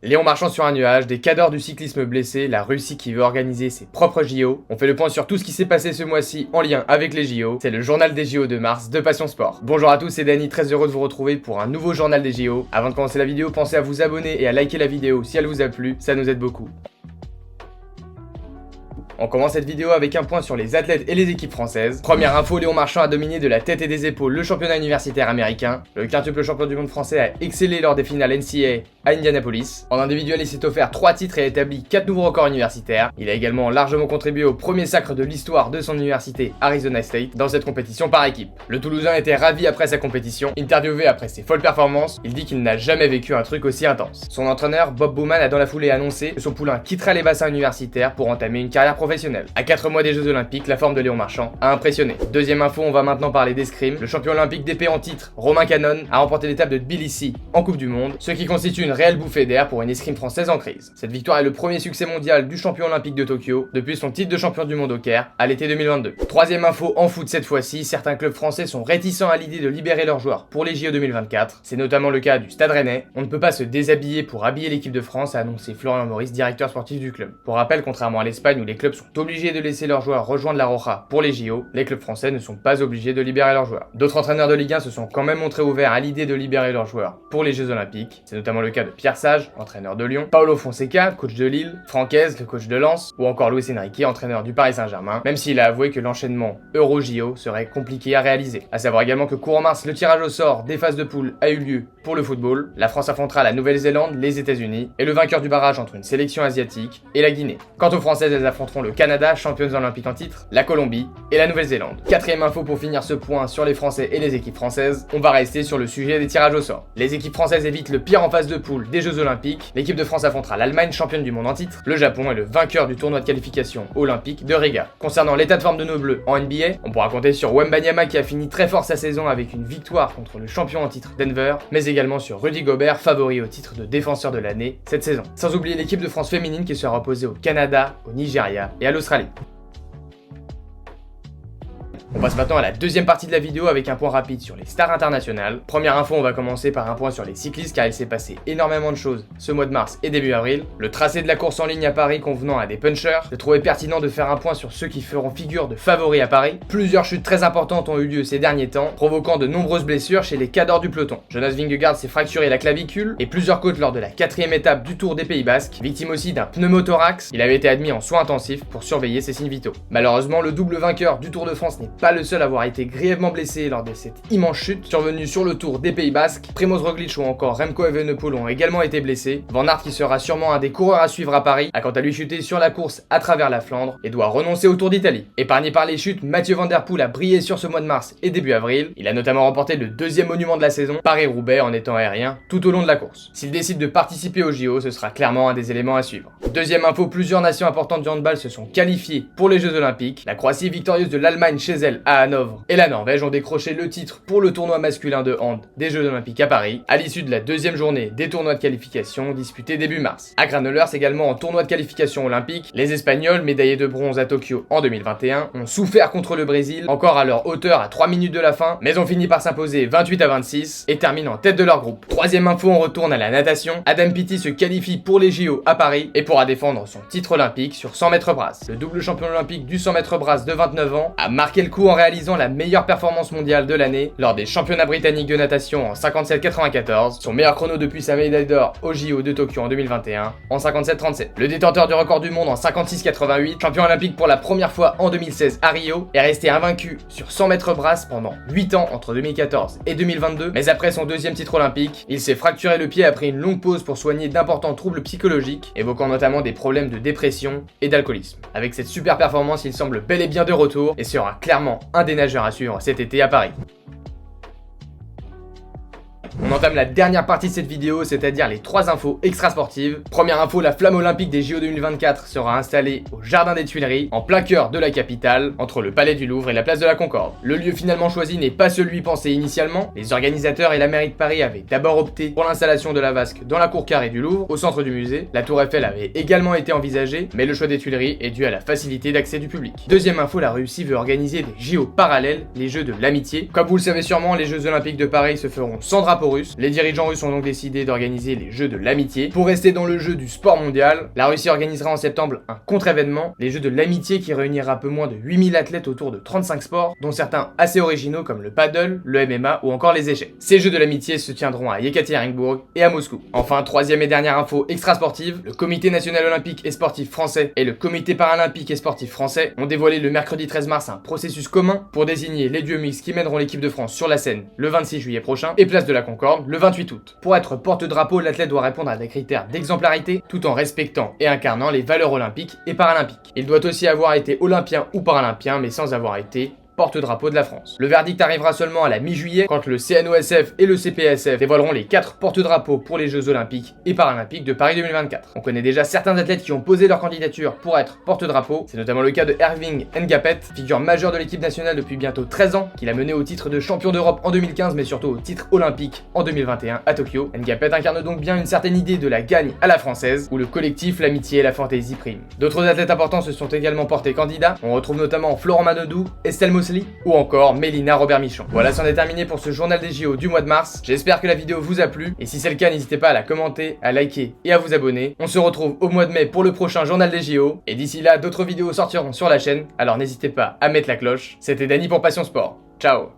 Léon marchant sur un nuage, des cadors du cyclisme blessés, la Russie qui veut organiser ses propres JO. On fait le point sur tout ce qui s'est passé ce mois-ci en lien avec les JO. C'est le journal des JO de mars de Passion Sport. Bonjour à tous, c'est Dany, très heureux de vous retrouver pour un nouveau journal des JO. Avant de commencer la vidéo, pensez à vous abonner et à liker la vidéo si elle vous a plu, ça nous aide beaucoup. On commence cette vidéo avec un point sur les athlètes et les équipes françaises. Première info, Léon Marchand a dominé de la tête et des épaules le championnat universitaire américain. Le quintuple champion du monde français a excellé lors des finales NCAA à Indianapolis. En individuel, il s'est offert 3 titres et a établi 4 nouveaux records universitaires. Il a également largement contribué au premier sacre de l'histoire de son université Arizona State dans cette compétition par équipe. Le Toulousain était ravi après sa compétition. Interviewé après ses folles performances, il dit qu'il n'a jamais vécu un truc aussi intense. Son entraîneur, Bob Bowman, a dans la foulée annoncé que son poulain quitterait les bassins universitaires pour entamer une carrière professionnelle. À 4 mois des Jeux Olympiques, la forme de Léon Marchand a impressionné. Deuxième info, on va maintenant parler d'escrime. Le champion olympique d'épée en titre, Romain Canon, a remporté l'étape de Tbilissi en Coupe du Monde, ce qui constitue une réelle bouffée d'air pour une escrime française en crise. Cette victoire est le premier succès mondial du champion olympique de Tokyo depuis son titre de champion du monde au Caire à l'été 2022. Troisième info, en foot cette fois-ci, certains clubs français sont réticents à l'idée de libérer leurs joueurs pour les JO 2024. C'est notamment le cas du Stade Rennais. On ne peut pas se déshabiller pour habiller l'équipe de France, a annoncé Florian Maurice, directeur sportif du club. Pour rappel, contrairement à l'Espagne où les clubs sont obligés de laisser leurs joueurs rejoindre la Roja pour les JO, les clubs français ne sont pas obligés de libérer leurs joueurs. D'autres entraîneurs de Ligue 1 se sont quand même montrés ouverts à l'idée de libérer leurs joueurs pour les Jeux Olympiques. C'est notamment le cas de Pierre Sage, entraîneur de Lyon, Paulo Fonseca, coach de Lille, Francaise, le coach de Lens, ou encore Luis Enrique, entraîneur du Paris Saint-Germain, même s'il a avoué que l'enchaînement Euro-JO serait compliqué à réaliser. A savoir également que courant mars, le tirage au sort des phases de poule a eu lieu pour le football. La France affrontera la Nouvelle-Zélande, les États-Unis, et le vainqueur du barrage entre une sélection asiatique et la Guinée. Quant aux Françaises, elles affronteront le Canada, championnes olympiques en titre, la Colombie et la Nouvelle-Zélande. Quatrième info pour finir ce point sur les Français et les équipes françaises, on va rester sur le sujet des tirages au sort. Les équipes françaises évitent le pire en phase de poule des Jeux Olympiques. L'équipe de France affrontera l'Allemagne, championne du monde en titre, le Japon est le vainqueur du tournoi de qualification olympique de Riga. Concernant l'état de forme de nos bleus en NBA, on pourra compter sur Wembanyama qui a fini très fort sa saison avec une victoire contre le champion en titre Denver, mais également sur Rudy Gobert, favori au titre de défenseur de l'année cette saison. Sans oublier l'équipe de France féminine qui sera opposée au Canada, au Nigeria et à l'Australie. On passe maintenant à la deuxième partie de la vidéo avec un point rapide sur les stars internationales. Première info, on va commencer par un point sur les cyclistes car il s'est passé énormément de choses ce mois de mars et début avril. Le tracé de la course en ligne à Paris convenant à des punchers. Je trouvais pertinent de faire un point sur ceux qui feront figure de favoris à Paris. Plusieurs chutes très importantes ont eu lieu ces derniers temps, provoquant de nombreuses blessures chez les cadors du peloton. Jonas Vingegaard s'est fracturé la clavicule et plusieurs côtes lors de la 4ème étape du Tour des Pays Basques. Victime aussi d'un pneumothorax, il avait été admis en soins intensifs pour surveiller ses signes vitaux. Malheureusement, le double vainqueur du Tour de France n'est pas le seul à avoir été grièvement blessé lors de cette immense chute survenue sur le Tour des Pays Basques. Primoz Roglic ou encore Remco Evenepoel ont également été blessés. Van Aert, qui sera sûrement un des coureurs à suivre à Paris, a quant à lui chuté sur la course à travers la Flandre et doit renoncer au Tour d'Italie. Épargné par les chutes, Mathieu Van Der Poel a brillé sur ce mois de mars et début avril. Il a notamment remporté le 2e monument de la saison, Paris-Roubaix, en étant aérien tout au long de la course. S'il décide de participer aux JO, ce sera clairement un des éléments à suivre. Deuxième info, plusieurs nations importantes du handball se sont qualifiées pour les Jeux Olympiques. La Croatie, victorieuse de l'Allemagne chez elle à Hanovre, et la Norvège ont décroché le titre pour le tournoi masculin de hand des Jeux Olympiques à Paris, à l'issue de la 2e journée des tournois de qualification disputés début mars. À Granollers également en tournoi de qualification olympique, les Espagnols, médaillés de bronze à Tokyo en 2021, ont souffert contre le Brésil, encore à leur hauteur à 3 minutes de la fin, mais ont fini par s'imposer 28-26 et terminent en tête de leur groupe. Troisième info, on retourne à la natation. Adam Peaty se qualifie pour les JO à Paris et pourra défendre son titre olympique sur 100 mètres brasse. Le double champion olympique du 100 mètres brasse de 29 ans a marqué le coup en réalisant la meilleure performance mondiale de l'année lors des championnats britanniques de natation en 57-94, son meilleur chrono depuis sa médaille d'or au JO de Tokyo en 2021 en 57-37. Le détenteur du record du monde en 56-88, champion olympique pour la première fois en 2016 à Rio, est resté invaincu sur 100 mètres brasse pendant 8 ans entre 2014 et 2022, mais après son 2e titre olympique, il s'est fracturé le pied après une longue pause pour soigner d'importants troubles psychologiques, évoquant notamment des problèmes de dépression et d'alcoolisme. Avec cette super performance, il semble bel et bien de retour et sera clairement un des nageurs à suivre cet été à Paris. On entame la dernière partie de cette vidéo, c'est-à-dire les 3 infos extra-sportives. Première info, la flamme olympique des JO 2024 sera installée au Jardin des Tuileries, en plein cœur de la capitale, entre le Palais du Louvre et la place de la Concorde. Le lieu finalement choisi n'est pas celui pensé initialement. Les organisateurs et la mairie de Paris avaient d'abord opté pour l'installation de la vasque dans la cour carrée du Louvre, au centre du musée. La tour Eiffel avait également été envisagée, mais le choix des Tuileries est dû à la facilité d'accès du public. Deuxième info, la Russie veut organiser des JO parallèles, les Jeux de l'amitié. Comme vous le savez sûrement, les Jeux Olympiques de Paris se feront sans drapeau drapeau russe. Les dirigeants russes ont donc décidé d'organiser les Jeux de l'amitié. Pour rester dans le jeu du sport mondial, la Russie organisera en septembre un contre-événement, les Jeux de l'amitié qui réunira un peu moins de 8000 athlètes autour de 35 sports, dont certains assez originaux comme le paddle, le MMA ou encore les échecs. Ces Jeux de l'amitié se tiendront à Yekaterinbourg et à Moscou. Enfin, troisième et dernière info extra-sportive, le Comité national olympique et sportif français et le Comité paralympique et sportif français ont dévoilé le mercredi 13 mars un processus commun pour désigner les duos mixtes qui mèneront l'équipe de France sur la scène le 26 juillet prochain et place de la Concorde le 28 août. Pour être porte-drapeau, l'athlète doit répondre à des critères d'exemplarité tout en respectant et incarnant les valeurs olympiques et paralympiques. Il doit aussi avoir été olympien ou paralympien mais sans avoir été porte-drapeau de la France. Le verdict arrivera seulement à la mi-juillet quand le CNOSF et le CPSF dévoileront les 4 porte-drapeaux pour les Jeux Olympiques et Paralympiques de Paris 2024. On connaît déjà certains athlètes qui ont posé leur candidature pour être porte-drapeau, c'est notamment le cas de Erving Ngapet, figure majeure de l'équipe nationale depuis bientôt 13 ans, qu'il a mené au titre de champion d'Europe en 2015 mais surtout au titre olympique en 2021 à Tokyo. Ngapet incarne donc bien une certaine idée de la gagne à la française, où le collectif, l'amitié et la fantaisie priment. D'autres athlètes importants se sont également portés candidats, on retrouve notamment Florent Manodou, Estelle Mosley ou encore Mélina Robert-Michon. Voilà, c'en est terminé pour ce journal des JO du mois de mars. J'espère que la vidéo vous a plu et si c'est le cas, n'hésitez pas à la commenter, à liker et à vous abonner. On se retrouve au mois de mai pour le prochain journal des JO et d'ici là, d'autres vidéos sortiront sur la chaîne, alors n'hésitez pas à mettre la cloche. C'était Dany pour Passion Sport. Ciao.